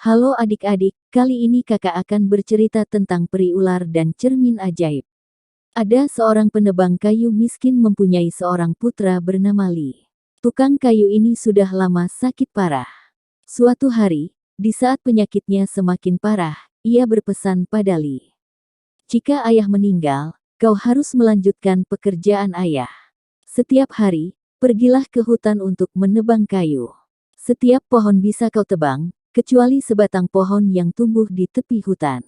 Halo adik-adik, kali ini kakak akan bercerita tentang peri ular dan cermin ajaib. Ada seorang penebang kayu miskin mempunyai seorang putra bernama Li. Tukang kayu ini sudah lama sakit parah. Suatu hari, di saat penyakitnya semakin parah, ia berpesan pada Li. Jika ayah meninggal, kau harus melanjutkan pekerjaan ayah. Setiap hari, pergilah ke hutan untuk menebang kayu. Setiap pohon bisa kau tebang, kecuali sebatang pohon yang tumbuh di tepi hutan.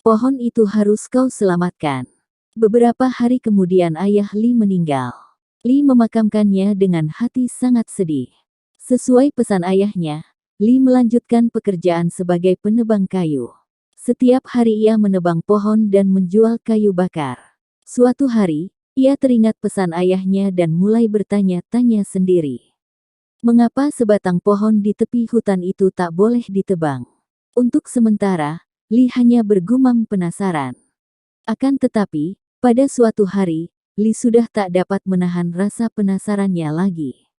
Pohon itu harus kau selamatkan. Beberapa hari kemudian ayah Li meninggal. Li memakamkannya dengan hati sangat sedih. Sesuai pesan ayahnya, Li melanjutkan pekerjaan sebagai penebang kayu. Setiap hari ia menebang pohon dan menjual kayu bakar. Suatu hari, ia teringat pesan ayahnya dan mulai bertanya-tanya sendiri. Mengapa sebatang pohon di tepi hutan itu tak boleh ditebang? Untuk sementara, Li hanya bergumam penasaran. Akan tetapi, pada suatu hari, Li sudah tak dapat menahan rasa penasarannya lagi.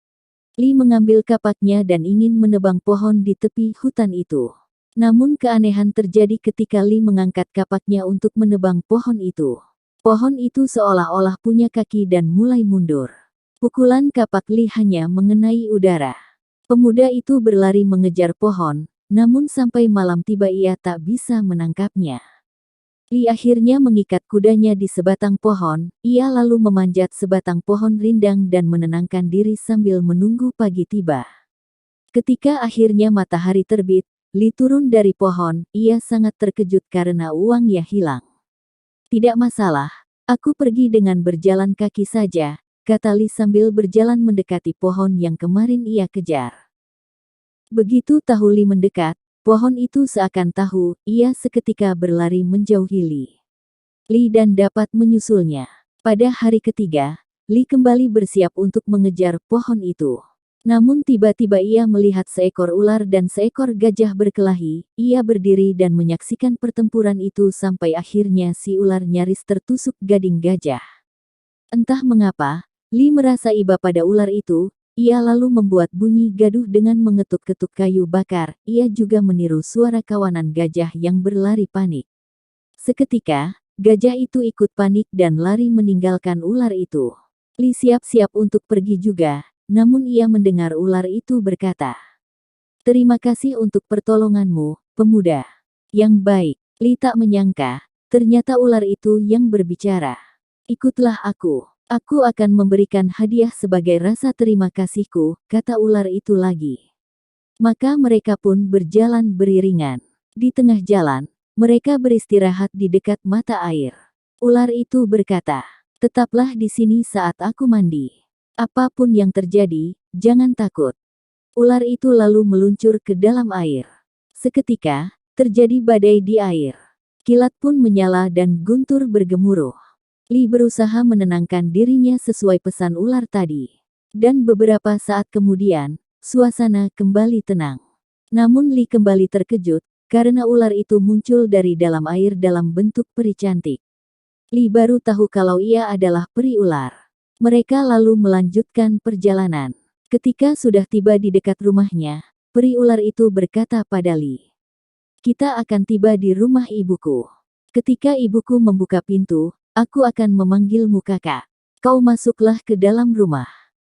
Li mengambil kapaknya dan ingin menebang pohon di tepi hutan itu. Namun keanehan terjadi ketika Li mengangkat kapaknya untuk menebang pohon itu. Pohon itu seolah-olah punya kaki dan mulai mundur. Pukulan kapak Li hanya mengenai udara. Pemuda itu berlari mengejar pohon, namun sampai malam tiba ia tak bisa menangkapnya. Li akhirnya mengikat kudanya di sebatang pohon, ia lalu memanjat sebatang pohon rindang dan menenangkan diri sambil menunggu pagi tiba. Ketika akhirnya matahari terbit, Li turun dari pohon, ia sangat terkejut karena uangnya hilang. Tidak masalah, aku pergi dengan berjalan kaki saja, kata Li sambil berjalan mendekati pohon yang kemarin ia kejar. Begitu tahu Li mendekat, pohon itu seakan tahu, ia seketika berlari menjauhi Li. Li dan dapat menyusulnya. Pada hari ketiga, Li kembali bersiap untuk mengejar pohon itu. Namun tiba-tiba ia melihat seekor ular dan seekor gajah berkelahi, ia berdiri dan menyaksikan pertempuran itu sampai akhirnya si ular nyaris tertusuk gading gajah. Entah mengapa, Li merasa iba pada ular itu, ia lalu membuat bunyi gaduh dengan mengetuk-ketuk kayu bakar, ia juga meniru suara kawanan gajah yang berlari panik. Seketika, gajah itu ikut panik dan lari meninggalkan ular itu. Li siap-siap untuk pergi juga, namun ia mendengar ular itu berkata, "Terima kasih untuk pertolonganmu, pemuda yang baik." Li tak menyangka, ternyata ular itu yang berbicara. "Ikutlah aku. Aku akan memberikan hadiah sebagai rasa terima kasihku," kata ular itu lagi. Maka mereka pun berjalan beriringan. Di tengah jalan, mereka beristirahat di dekat mata air. Ular itu berkata, "Tetaplah di sini saat aku mandi. Apapun yang terjadi, jangan takut." Ular itu lalu meluncur ke dalam air. Seketika, terjadi badai di air. Kilat pun menyala dan guntur bergemuruh. Li berusaha menenangkan dirinya sesuai pesan ular tadi. Dan beberapa saat kemudian, suasana kembali tenang. Namun Li kembali terkejut, karena ular itu muncul dari dalam air dalam bentuk peri cantik. Li baru tahu kalau ia adalah peri ular. Mereka lalu melanjutkan perjalanan. Ketika sudah tiba di dekat rumahnya, peri ular itu berkata pada Li, "Kita akan tiba di rumah ibuku. Ketika ibuku membuka pintu, aku akan memanggilmu kakak. Kau masuklah ke dalam rumah.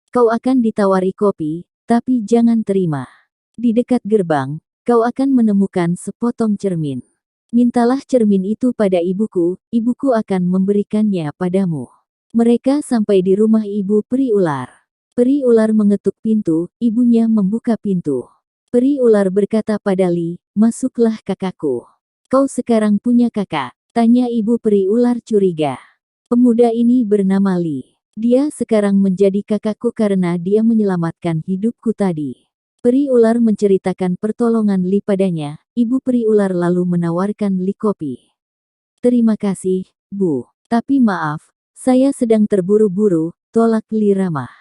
Kau akan ditawari kopi, tapi jangan terima. Di dekat gerbang, kau akan menemukan sepotong cermin. Mintalah cermin itu pada ibuku, ibuku akan memberikannya padamu." Mereka sampai di rumah ibu peri ular. Peri ular mengetuk pintu, ibunya membuka pintu. Peri ular berkata pada Li, "Masuklah kakakku. Kau sekarang punya kakak," tanya ibu peri ular curiga. "Pemuda ini bernama Li. Dia sekarang menjadi kakakku karena dia menyelamatkan hidupku tadi." Peri ular menceritakan pertolongan Li padanya, ibu peri ular lalu menawarkan Li kopi. "Terima kasih, Bu. Tapi maaf, saya sedang terburu-buru," tolak Li ramah.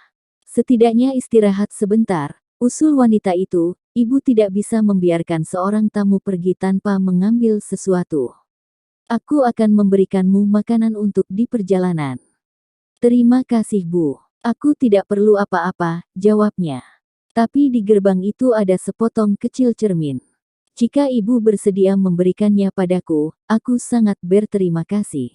"Setidaknya istirahat sebentar," usul wanita itu, "ibu tidak bisa membiarkan seorang tamu pergi tanpa mengambil sesuatu. Aku akan memberikanmu makanan untuk di perjalanan." "Terima kasih Bu. Aku tidak perlu apa-apa," jawabnya. Tapi di gerbang itu ada sepotong kecil cermin. Jika ibu bersedia memberikannya padaku, aku sangat berterima kasih.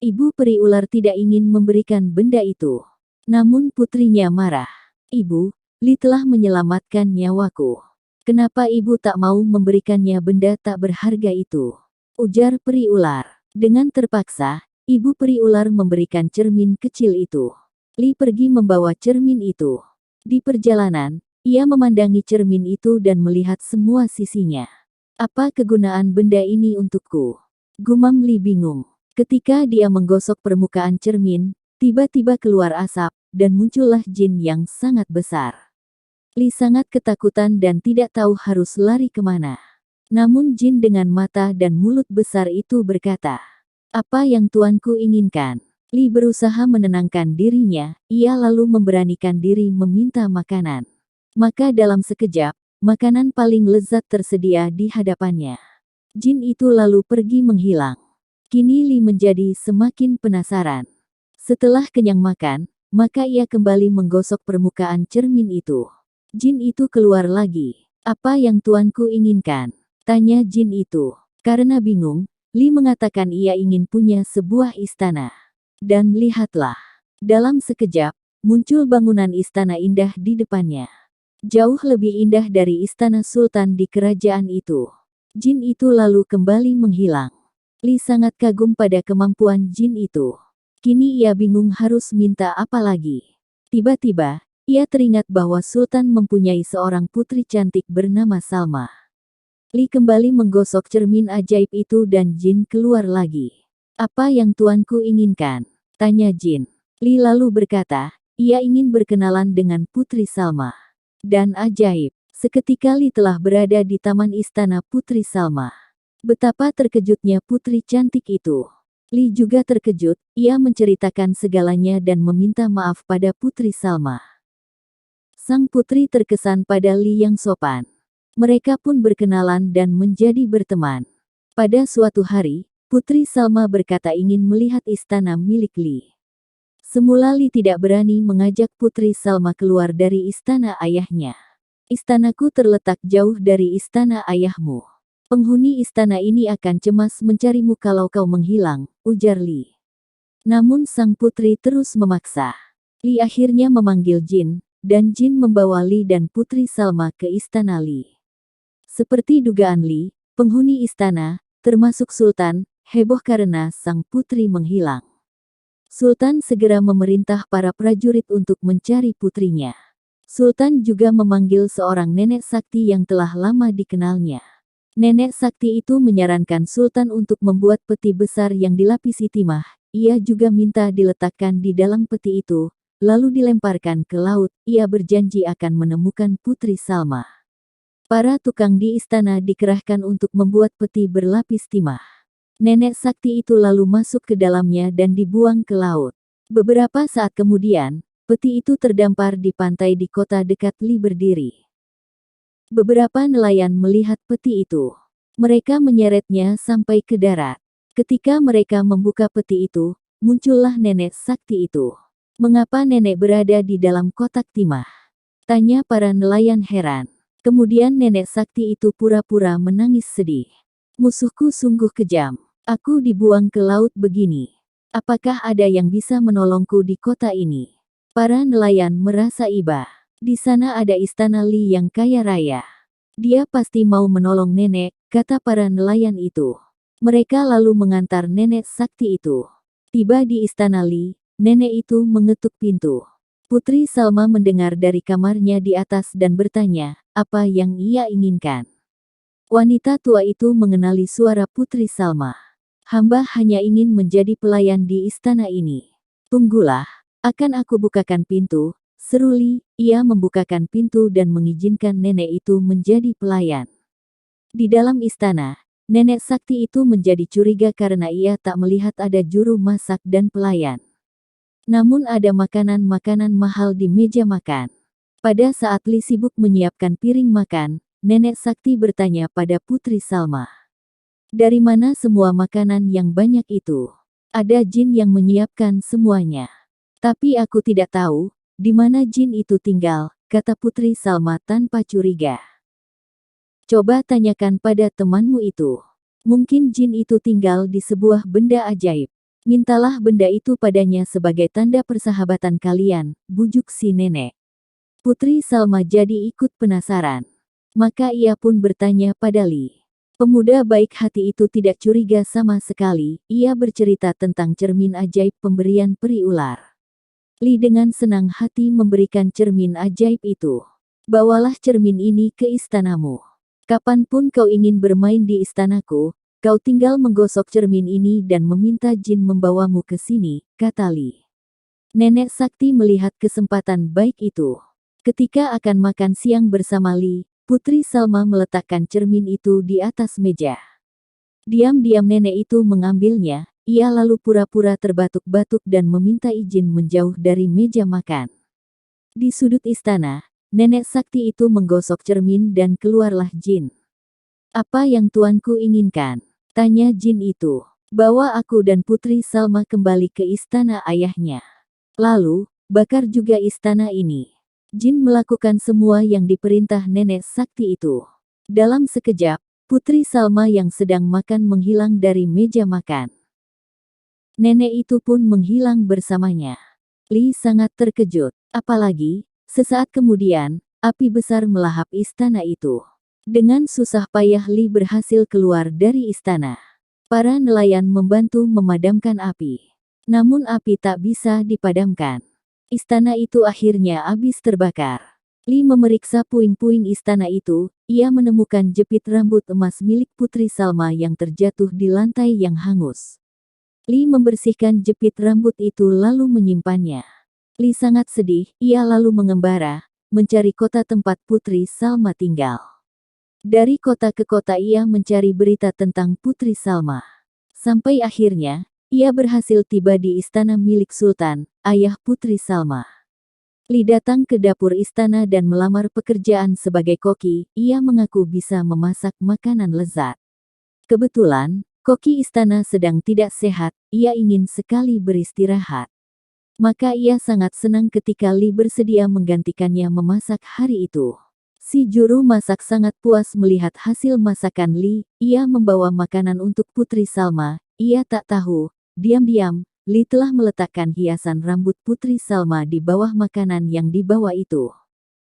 Ibu peri ular tidak ingin memberikan benda itu. Namun putrinya marah. Ibu, Li telah menyelamatkan nyawaku. Kenapa ibu tak mau memberikannya benda tak berharga itu? Ujar peri ular. Dengan terpaksa, ibu peri ular memberikan cermin kecil itu. Li pergi membawa cermin itu. Di perjalanan, ia memandangi cermin itu dan melihat semua sisinya. Apa kegunaan benda ini untukku? Gumam Li bingung. Ketika dia menggosok permukaan cermin, tiba-tiba keluar asap, dan muncullah jin yang sangat besar. Li sangat ketakutan dan tidak tahu harus lari kemana. Namun jin dengan mata dan mulut besar itu berkata, "Apa yang tuanku inginkan?" Li berusaha menenangkan dirinya, ia lalu memberanikan diri meminta makanan. Maka dalam sekejap, makanan paling lezat tersedia di hadapannya. Jin itu lalu pergi menghilang. Kini Li menjadi semakin penasaran. Setelah kenyang makan, maka ia kembali menggosok permukaan cermin itu. Jin itu keluar lagi. "Apa yang tuanku inginkan?" tanya jin itu. Karena bingung, Li mengatakan ia ingin punya sebuah istana. Dan lihatlah, dalam sekejap, muncul bangunan istana indah di depannya. Jauh lebih indah dari istana sultan di kerajaan itu. Jin itu lalu kembali menghilang. Li sangat kagum pada kemampuan jin itu. Kini ia bingung harus minta apa lagi. Tiba-tiba, ia teringat bahwa sultan mempunyai seorang putri cantik bernama Salma. Li kembali menggosok cermin ajaib itu dan jin keluar lagi. "Apa yang tuanku inginkan?" tanya jin. Li lalu berkata, ia ingin berkenalan dengan Putri Salma. Dan ajaib, seketika Li telah berada di taman istana Putri Salma. Betapa terkejutnya putri cantik itu. Li juga terkejut, ia menceritakan segalanya dan meminta maaf pada Putri Salma. Sang putri terkesan pada Li yang sopan. Mereka pun berkenalan dan menjadi berteman. Pada suatu hari, Putri Salma berkata ingin melihat istana milik Li. Semula Li tidak berani mengajak Putri Salma keluar dari istana ayahnya. "Istanaku terletak jauh dari istana ayahmu. Penghuni istana ini akan cemas mencarimu kalau kau menghilang," ujar Li. Namun sang putri terus memaksa. Li akhirnya memanggil jin, dan jin membawa Li dan Putri Salma ke istana Li. Seperti dugaan Li, penghuni istana, termasuk Sultan, heboh karena sang putri menghilang. Sultan segera memerintah para prajurit untuk mencari putrinya. Sultan juga memanggil seorang nenek sakti yang telah lama dikenalnya. Nenek sakti itu menyarankan Sultan untuk membuat peti besar yang dilapisi timah. Ia juga minta diletakkan di dalam peti itu, lalu dilemparkan ke laut. Ia berjanji akan menemukan Putri Salma. Para tukang di istana dikerahkan untuk membuat peti berlapis timah. Nenek sakti itu lalu masuk ke dalamnya dan dibuang ke laut. Beberapa saat kemudian, peti itu terdampar di pantai di kota dekat Li berdiri. Beberapa nelayan melihat peti itu. Mereka menyeretnya sampai ke darat. Ketika mereka membuka peti itu, muncullah nenek sakti itu. "Mengapa nenek berada di dalam kotak timah?" tanya para nelayan heran. Kemudian nenek sakti itu pura-pura menangis sedih. "Musuhku sungguh kejam. Aku dibuang ke laut begini. Apakah ada yang bisa menolongku di kota ini?" Para nelayan merasa iba. Di sana ada istana Li yang kaya raya. Dia pasti mau menolong nenek, kata para nelayan itu. Mereka lalu mengantar nenek sakti itu. Tiba di istana Li, nenek itu mengetuk pintu. Putri Salma mendengar dari kamarnya di atas dan bertanya, apa yang ia inginkan. Wanita tua itu mengenali suara Putri Salma. "Hamba hanya ingin menjadi pelayan di istana ini." "Tunggulah, akan aku bukakan pintu," seru Li. Ia membukakan pintu dan mengizinkan nenek itu menjadi pelayan. Di dalam istana, nenek sakti itu menjadi curiga karena ia tak melihat ada juru masak dan pelayan. Namun ada makanan-makanan mahal di meja makan. Pada saat Li sibuk menyiapkan piring makan, nenek sakti bertanya pada Putri Salma. "Dari mana semua makanan yang banyak itu?" "Ada jin yang menyiapkan semuanya. Tapi aku tidak tahu, di mana jin itu tinggal," kata Putri Salma tanpa curiga. Coba tanyakan pada temanmu itu. Mungkin jin itu tinggal di sebuah benda ajaib. Mintalah benda itu padanya sebagai tanda persahabatan kalian, bujuk si nenek. Putri Salma jadi ikut penasaran. Maka ia pun bertanya pada Li. Pemuda baik hati itu tidak curiga sama sekali, ia bercerita tentang cermin ajaib pemberian peri ular. Li dengan senang hati memberikan cermin ajaib itu. Bawalah cermin ini ke istanamu. Kapanpun kau ingin bermain di istanaku, kau tinggal menggosok cermin ini dan meminta jin membawamu ke sini, kata Li. Nenek Sakti melihat kesempatan baik itu. Ketika akan makan siang bersama Li, Putri Salma meletakkan cermin itu di atas meja. Diam-diam nenek itu mengambilnya, ia lalu pura-pura terbatuk-batuk dan meminta izin menjauh dari meja makan. Di sudut istana, Nenek Sakti itu menggosok cermin dan keluarlah jin. Apa yang tuanku inginkan? Tanya jin itu. Bawa aku dan Putri Salma kembali ke istana ayahnya. Lalu, bakar juga istana ini. Jin melakukan semua yang diperintah Nenek Sakti itu. Dalam sekejap, Putri Salma yang sedang makan menghilang dari meja makan. Nenek itu pun menghilang bersamanya. Li sangat terkejut. Apalagi, sesaat kemudian, api besar melahap istana itu. Dengan susah payah Li berhasil keluar dari istana. Para nelayan membantu memadamkan api. Namun api tak bisa dipadamkan. Istana itu akhirnya habis terbakar. Li memeriksa puing-puing istana itu, ia menemukan jepit rambut emas milik Putri Salma yang terjatuh di lantai yang hangus. Li membersihkan jepit rambut itu lalu menyimpannya. Li sangat sedih, ia lalu mengembara, mencari kota tempat Putri Salma tinggal. Dari kota ke kota ia mencari berita tentang Putri Salma. Sampai akhirnya, ia berhasil tiba di istana milik Sultan, ayah Putri Salma. Li datang ke dapur istana dan melamar pekerjaan sebagai koki, ia mengaku bisa memasak makanan lezat. Kebetulan, koki istana sedang tidak sehat, ia ingin sekali beristirahat. Maka ia sangat senang ketika Li bersedia menggantikannya memasak hari itu. Si juru masak sangat puas melihat hasil masakan Li, ia membawa makanan untuk Putri Salma, ia tak tahu, diam-diam, Li telah meletakkan hiasan rambut Putri Salma di bawah makanan yang dibawa itu.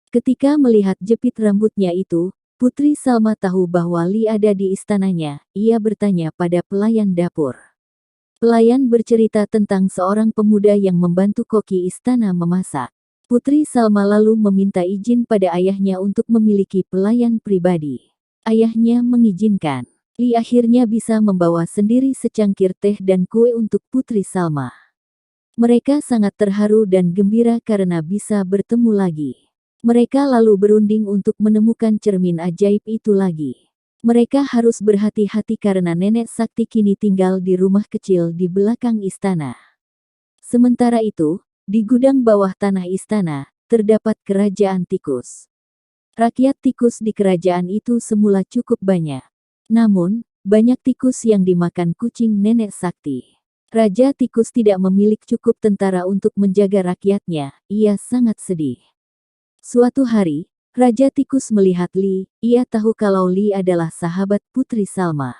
Ketika melihat jepit rambutnya itu, Putri Salma tahu bahwa Li ada di istananya, ia bertanya pada pelayan dapur. Pelayan bercerita tentang seorang pemuda yang membantu koki istana memasak. Putri Salma lalu meminta izin pada ayahnya untuk memiliki pelayan pribadi. Ayahnya mengizinkan. Li akhirnya bisa membawa sendiri secangkir teh dan kue untuk Putri Salma. Mereka sangat terharu dan gembira karena bisa bertemu lagi. Mereka lalu berunding untuk menemukan cermin ajaib itu lagi. Mereka harus berhati-hati karena Nenek Sakti kini tinggal di rumah kecil di belakang istana. Sementara itu, di gudang bawah tanah istana, terdapat kerajaan tikus. Rakyat tikus di kerajaan itu semula cukup banyak. Namun, banyak tikus yang dimakan kucing Nenek Sakti. Raja tikus tidak memiliki cukup tentara untuk menjaga rakyatnya, ia sangat sedih. Suatu hari, Raja Tikus melihat Li, ia tahu kalau Li adalah sahabat Putri Salma.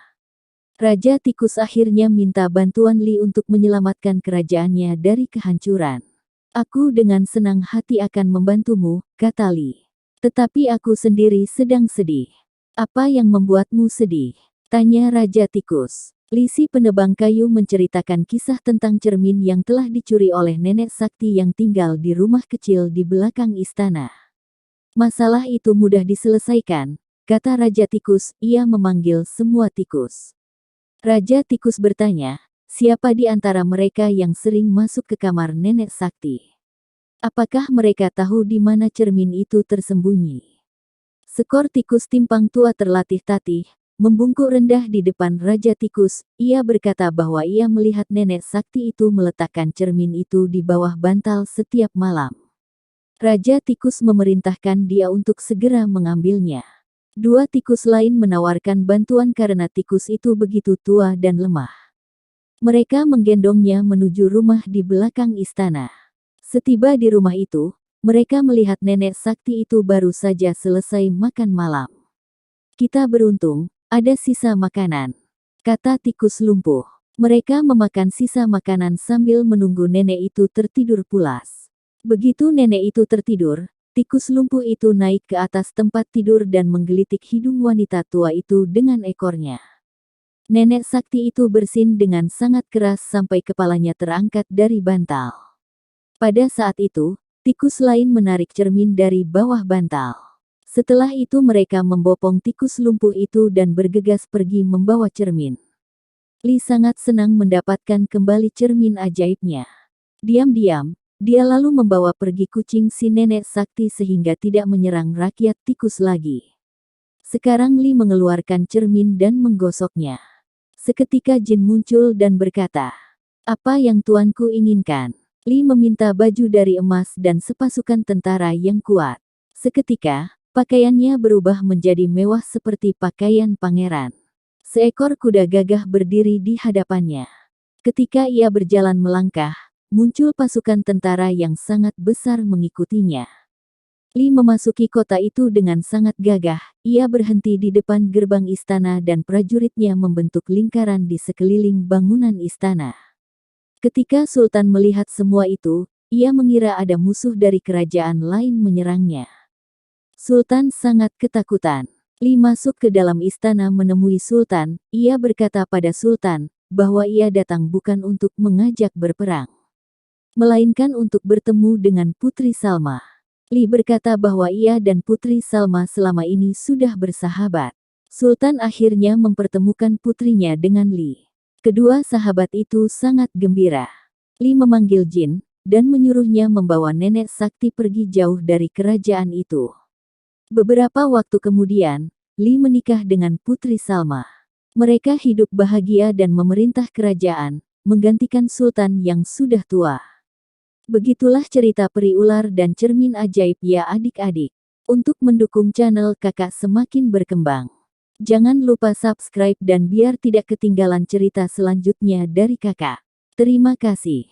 Raja Tikus akhirnya minta bantuan Li untuk menyelamatkan kerajaannya dari kehancuran. Aku dengan senang hati akan membantumu, kata Li. Tetapi aku sendiri sedang sedih. Apa yang membuatmu sedih? Tanya Raja Tikus. Li si penebang kayu menceritakan kisah tentang cermin yang telah dicuri oleh Nenek Sakti yang tinggal di rumah kecil di belakang istana. Masalah itu mudah diselesaikan, kata Raja Tikus, ia memanggil semua tikus. Raja Tikus bertanya, siapa di antara mereka yang sering masuk ke kamar Nenek Sakti? Apakah mereka tahu di mana cermin itu tersembunyi? Sekor tikus timpang tua terlatih-tatih, membungkuk rendah di depan Raja Tikus, ia berkata bahwa ia melihat Nenek Sakti itu meletakkan cermin itu di bawah bantal setiap malam. Raja Tikus memerintahkan dia untuk segera mengambilnya. Dua tikus lain menawarkan bantuan karena tikus itu begitu tua dan lemah. Mereka menggendongnya menuju rumah di belakang istana. Setiba di rumah itu, mereka melihat Nenek Sakti itu baru saja selesai makan malam. Kita beruntung, ada sisa makanan, kata tikus lumpuh. Mereka memakan sisa makanan sambil menunggu nenek itu tertidur pulas. Begitu nenek itu tertidur, tikus lumpuh itu naik ke atas tempat tidur dan menggelitik hidung wanita tua itu dengan ekornya. Nenek sakti itu bersin dengan sangat keras sampai kepalanya terangkat dari bantal. Pada saat itu, tikus lain menarik cermin dari bawah bantal. Setelah itu mereka membopong tikus lumpuh itu dan bergegas pergi membawa cermin. Li sangat senang mendapatkan kembali cermin ajaibnya. Diam-diam, dia lalu membawa pergi kucing si nenek sakti sehingga tidak menyerang rakyat tikus lagi. Sekarang Li mengeluarkan cermin dan menggosoknya. Seketika jin muncul dan berkata, "Apa yang tuanku inginkan?" Li meminta baju dari emas dan sepasukan tentara yang kuat. Seketika, pakaiannya berubah menjadi mewah seperti pakaian pangeran. Seekor kuda gagah berdiri di hadapannya. Ketika ia berjalan melangkah, muncul pasukan tentara yang sangat besar mengikutinya. Li memasuki kota itu dengan sangat gagah. Ia berhenti di depan gerbang istana dan prajuritnya membentuk lingkaran di sekeliling bangunan istana. Ketika Sultan melihat semua itu, ia mengira ada musuh dari kerajaan lain menyerangnya. Sultan sangat ketakutan. Li masuk ke dalam istana menemui Sultan. Ia berkata pada Sultan bahwa ia datang bukan untuk mengajak berperang, melainkan untuk bertemu dengan Putri Salma. Li berkata bahwa ia dan Putri Salma selama ini sudah bersahabat. Sultan akhirnya mempertemukan putrinya dengan Li. Kedua sahabat itu sangat gembira. Li memanggil jin dan menyuruhnya membawa nenek sakti pergi jauh dari kerajaan itu. Beberapa waktu kemudian, Li menikah dengan Putri Salma. Mereka hidup bahagia dan memerintah kerajaan, menggantikan Sultan yang sudah tua. Begitulah cerita peri ular dan cermin ajaib ya adik-adik. Untuk mendukung channel kakak semakin berkembang, jangan lupa subscribe dan biar tidak ketinggalan cerita selanjutnya dari kakak. Terima kasih.